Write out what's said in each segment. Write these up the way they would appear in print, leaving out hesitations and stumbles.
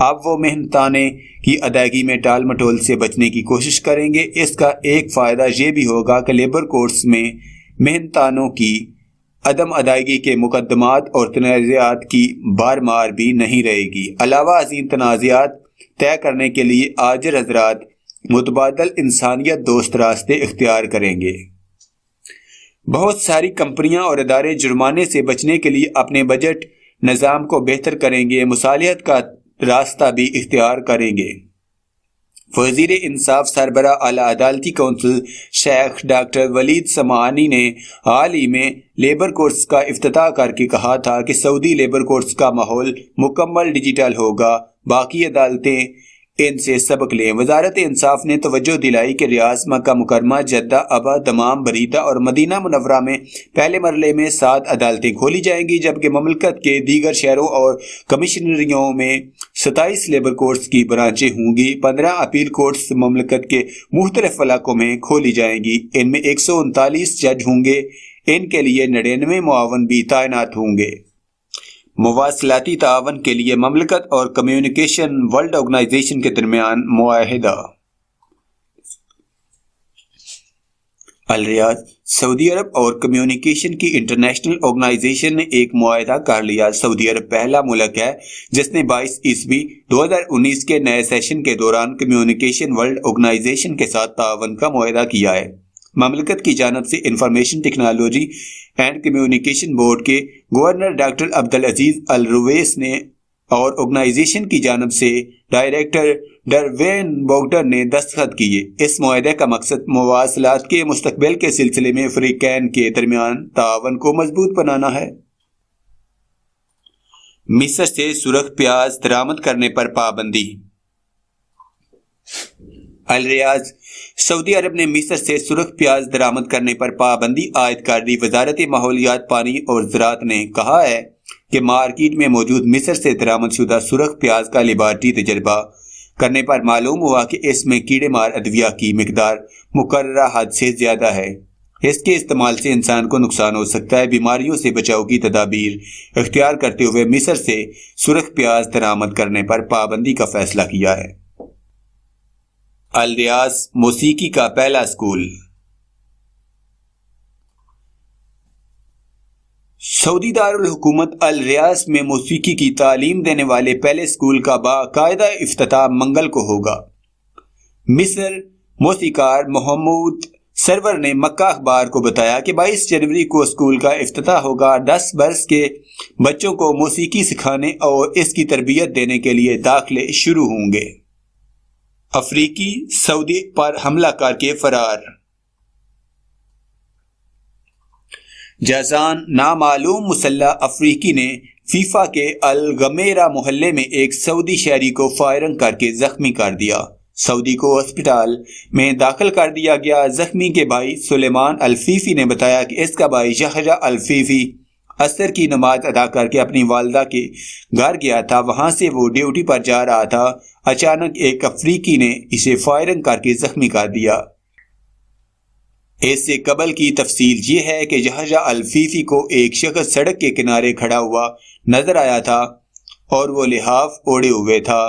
اب وہ محنتانے کی ادائیگی میں ٹال مٹول سے بچنے کی کوشش کریں گے۔ اس کا ایک فائدہ یہ بھی ہوگا کہ لیبر کورٹس میں محنتانوں کی عدم ادائیگی کے مقدمات اور تنازعات کی بھرمار بھی نہیں رہے گی۔ علاوہ ازیں تنازعات طے کرنے کے لیے آجر حضرات متبادل انسانیت دوست راستے اختیار کریں گے۔ بہت ساری کمپنیاں اور ادارے جرمانے سے بچنے کے لیے اپنے بجٹ نظام کو بہتر کریں گے، مصالحت کا راستہ بھی اختیار کریں گے۔ وزیر انصاف سربراہ اعلیٰ عدالتی کونسل شیخ ڈاکٹر ولید سمعانی نے حال ہی میں لیبر کورٹس کا افتتاح کر کے کہا تھا کہ سعودی لیبر کورٹس کا ماحول مکمل ڈیجیٹل ہوگا، باقی عدالتیں ان سے سبق لیں۔ وزارت انصاف نے توجہ دلائی کہ ریاض، مکہ مکرمہ، جدہ، ابا، دمام، بریدہ اور مدینہ منورہ میں پہلے مرحلے میں 7 عدالتیں کھولی جائیں گی، جبکہ مملکت کے دیگر شہروں اور کمشنریوں میں 27 لیبر کورٹس کی برانچیں ہوں گی۔ 15 اپیل کورٹس مملکت کے مختلف علاقوں میں کھولی جائیں گی۔ ان میں 139 جج ہوں گے۔ ان کے لیے 99 معاون بھی تعینات ہوں گے۔ مواصلاتی تعاون کے لیے مملکت اور کمیونیکیشن ورلڈ آرگنائزیشن کے درمیان معاہدہ۔ الریاض، سعودی عرب اور کمیونیکیشن کی انٹرنیشنل آرگنائزیشن نے ایک معاہدہ کر لیا۔ سعودی عرب پہلا ملک ہے جس نے 22/2019 کے نئے سیشن کے دوران کمیونیکیشن ورلڈ آرگنائزیشن کے ساتھ تعاون کا معاہدہ کیا ہے۔ مملکت کی جانب سے information technology and communication board کے گورنر ڈاکٹر عبدالعزیز الرویس نے اور آرگنائزیشن کی جانب سے ڈائریکٹر ڈروین بوگڈن نے دستخط کیے۔ اس معاہدے کا مقصد مواصلات کے مستقبل کے سلسلے میں فریقین کے درمیان تعاون کو مضبوط بنانا ہے۔ مصر سے سرخ پیاز درآمد کرنے پر پابندی۔ الریاض، سعودی عرب نے مصر سے سرخ پیاز درآمد کرنے پر پابندی عائد کر دی۔ وزارت ماحولیات، پانی اور زراعت نے کہا ہے کہ مارکیٹ میں موجود مصر سے درآمد شدہ سرخ پیاز کا لیبارٹری تجربہ کرنے پر معلوم ہوا کہ اس میں کیڑے مار ادویہ کی مقدار مقررہ حد سے زیادہ ہے۔ اس کے استعمال سے انسان کو نقصان ہو سکتا ہے۔ بیماریوں سے بچاؤ کی تدابیر اختیار کرتے ہوئے مصر سے سرخ پیاز درآمد کرنے پر پابندی کا فیصلہ کیا ہے۔ الریاض، موسیقی کا پہلا اسکول۔ سعودی دارالحکومت الریاض میں موسیقی کی تعلیم دینے والے پہلے اسکول کا باقاعدہ افتتاح منگل کو ہوگا۔ مصر موسیقار محمود سرور نے مکہ اخبار کو بتایا کہ 22 جنوری کو اسکول کا افتتاح ہوگا۔ 10 برس کے بچوں کو موسیقی سکھانے اور اس کی تربیت دینے کے لیے داخلے شروع ہوں گے۔ افریقی سعودی پر حملہ کر کے فرار۔ جازان، نامعلوم مسلح افریقی نے فیفا کے الغمیرہ محلے میں ایک سعودی شہری کو فائرنگ کر کے زخمی کر دیا۔ سعودی کو ہسپتال میں داخل کر دیا گیا۔ زخمی کے بھائی سلیمان الفیفی نے بتایا کہ اس کا بھائی یحییٰ الفیفی عصر کی نماز ادا کر کے اپنی والدہ کے گھر گیا تھا۔ وہاں سے وہ ڈیوٹی پر جا رہا تھا۔ اچانک ایک افریقی نے اسے فائرنگ کر کے زخمی کر دیا۔ اس سے قبل کی تفصیل یہ ہے کہ یحییٰ الفیفی کو ایک شخص سڑک کے کنارے کھڑا ہوا نظر آیا تھا اور وہ لحاف اوڑھے ہوئے تھا۔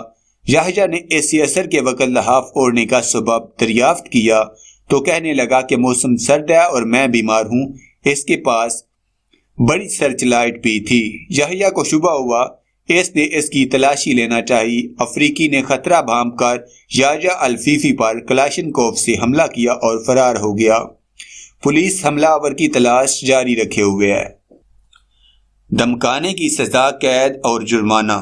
یحییٰ نے اس عصر کے وقت لحاف اوڑھنے کا سبب دریافت کیا تو کہنے لگا کہ موسم سرد ہے اور میں بیمار ہوں۔ اس کے پاس بڑی سرچ لائٹ بھی تھی۔ یحییٰ کو شبہ ہوا، اس نے اس کی تلاشی لینا چاہی۔ افریقی نے خطرہ بھانپ کر یحییٰ الفیفی پر کلاشنکوف سے حملہ کیا اور فرار ہو گیا۔ پولیس حملہ آور کی تلاش جاری رکھے ہوئے ہے۔ دھمکانے کی سزا قید اور جرمانہ۔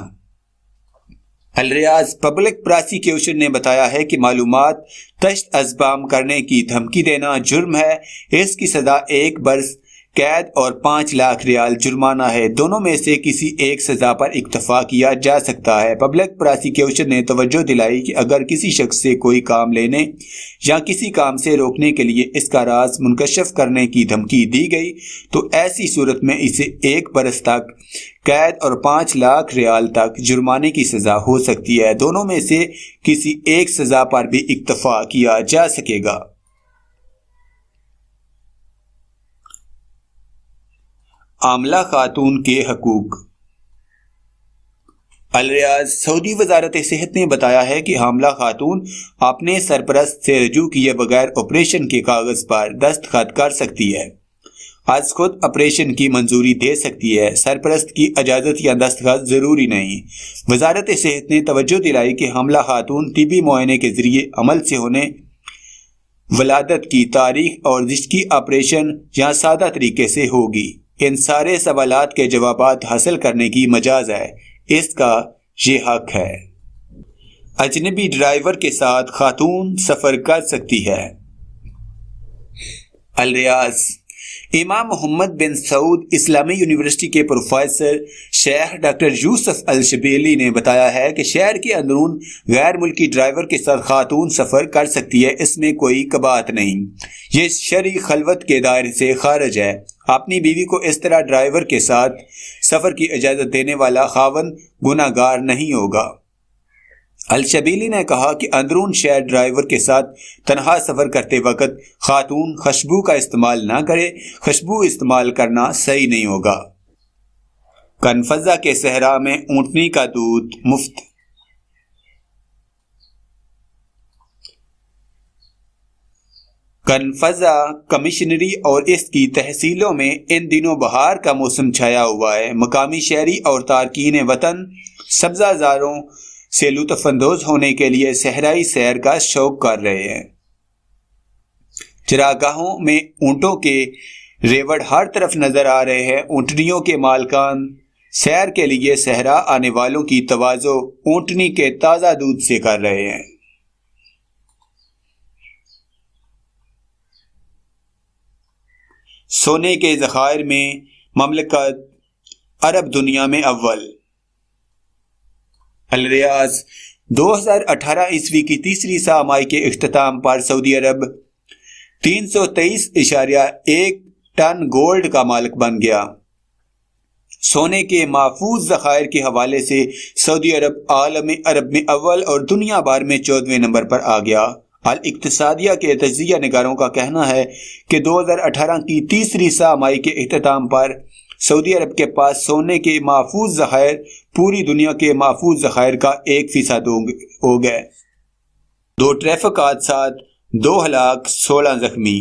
الریاض، پبلک پراسیکیوشن نے بتایا ہے کہ معلومات تشت ازبام کرنے کی دھمکی دینا جرم ہے۔ اس کی سزا 1 برس قید اور 5 لاکھ ریال جرمانہ ہے۔ دونوں میں سے کسی ایک سزا پر اکتفا کیا جا سکتا ہے۔ پبلک پراسیکیوشن نے توجہ دلائی کہ اگر کسی شخص سے کوئی کام لینے یا کسی کام سے روکنے کے لیے اس کا راز منکشف کرنے کی دھمکی دی گئی تو ایسی صورت میں اسے 1 برس تک قید اور 5 لاکھ ریال تک جرمانے کی سزا ہو سکتی ہے۔ دونوں میں سے کسی ایک سزا پر بھی اکتفا کیا جا سکے گا۔ عاملہ خاتون کے حقوق۔ الریاض سعودی وزارت صحت نے بتایا ہے کہ حاملہ خاتون اپنے سرپرست سے رجوع کیے بغیر آپریشن کے کاغذ پر دستخط کر سکتی ہے، از خود آپریشن کی منظوری دے سکتی ہے، سرپرست کی اجازت یا دستخط ضروری نہیں۔ وزارت صحت نے توجہ دلائی کہ حاملہ خاتون طبی معائنے کے ذریعے عمل سے ہونے ولادت کی تاریخ اور زچگی آپریشن یا سادہ طریقے سے ہوگی۔ ان سارے سوالات کے جوابات حاصل کرنے کی مجاز ہے، اس کا یہ حق ہے۔ اجنبی ڈرائیور کے ساتھ خاتون سفر کر سکتی ہے۔ الریاض امام محمد بن سعود اسلامی یونیورسٹی کے پروفیسر شیخ ڈاکٹر یوسف الشبیلی نے بتایا ہے کہ شہر کے اندرون غیر ملکی ڈرائیور کے ساتھ خاتون سفر کر سکتی ہے، اس میں کوئی کباہت نہیں، یہ شرعی خلوت کے دائرے سے خارج ہے۔ اپنی بیوی کو اس طرح ڈرائیور کے ساتھ سفر کی اجازت دینے والا خاوند گناہ گار نہیں ہوگا۔ الشبیلی نے کہا کہ اندرون شہر ڈرائیور کے ساتھ تنہا سفر کرتے وقت خاتون خوشبو کا استعمال نہ کرے، خوشبو استعمال کرنا صحیح نہیں ہوگا۔ کنفضہ کے صحرا میں اونٹنی کا دودھ مفت۔ کنفضہ کمشنری اور اس کی تحصیلوں میں ان دنوں بہار کا موسم چھایا ہوا ہے۔ مقامی شہری اور تارکین وطن سبزہ زاروں سے لطف اندوز ہونے کے لیے صحرائی سیر کا شوق کر رہے ہیں۔ چراگاہوں میں اونٹوں کے ریوڑ ہر طرف نظر آ رہے ہیں۔ اونٹنیوں کے مالکان سیر کے لیے صحرا آنے والوں کی توازو اونٹنی کے تازہ دودھ سے کر رہے ہیں۔ سونے کے ذخائر میں مملکت عرب دنیا میں اول۔ الریاض 2018 عیسوی کی تیسری سہ ماہی کے اختتام پر سعودی عرب 323.1 ٹن گولڈ کا مالک بن گیا۔ سونے کے محفوظ ذخائر کے حوالے سے سعودی عرب عالم عرب میں اول اور دنیا بھر میں 14ویں نمبر پر آ گیا۔ الاقتصادیہ کے تجزیہ نگاروں کا کہنا ہے کہ 2018 کی تیسری سہ ماہی کے اختتام پر سعودی عرب کے پاس سونے کے محفوظ ذخائر پوری دنیا کے محفوظ ذخائر کا 1% ہو گئے۔ 2 ٹریفک حادثات، 2 ہلاک، 16 زخمی۔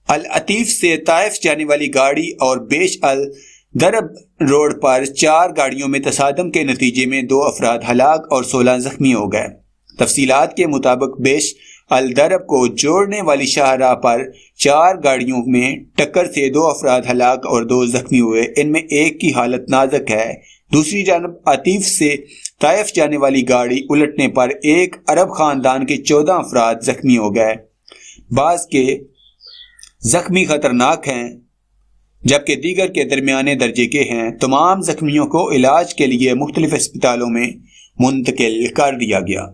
العطیف سے طائف جانے والی گاڑی اور بیش الدرب روڈ پر 4 گاڑیوں میں تصادم کے نتیجے میں 2 افراد ہلاک اور 16 زخمی ہو گئے۔ تفصیلات کے مطابق بیش الدرب کو جوڑنے والی شاہراہ پر 4 گاڑیوں میں ٹکر سے 2 افراد ہلاک اور 2 زخمی ہوئے، ان میں ایک کی حالت نازک ہے۔ دوسری جانب عطیف سے طائف جانے والی گاڑی الٹنے پر ایک عرب خاندان کے 14 افراد زخمی ہو گئے۔ بعض کے زخمی خطرناک ہیں جبکہ دیگر کے درمیانے درجے کے ہیں۔ تمام زخمیوں کو علاج کے لیے مختلف ہسپتالوں میں منتقل کر دیا گیا۔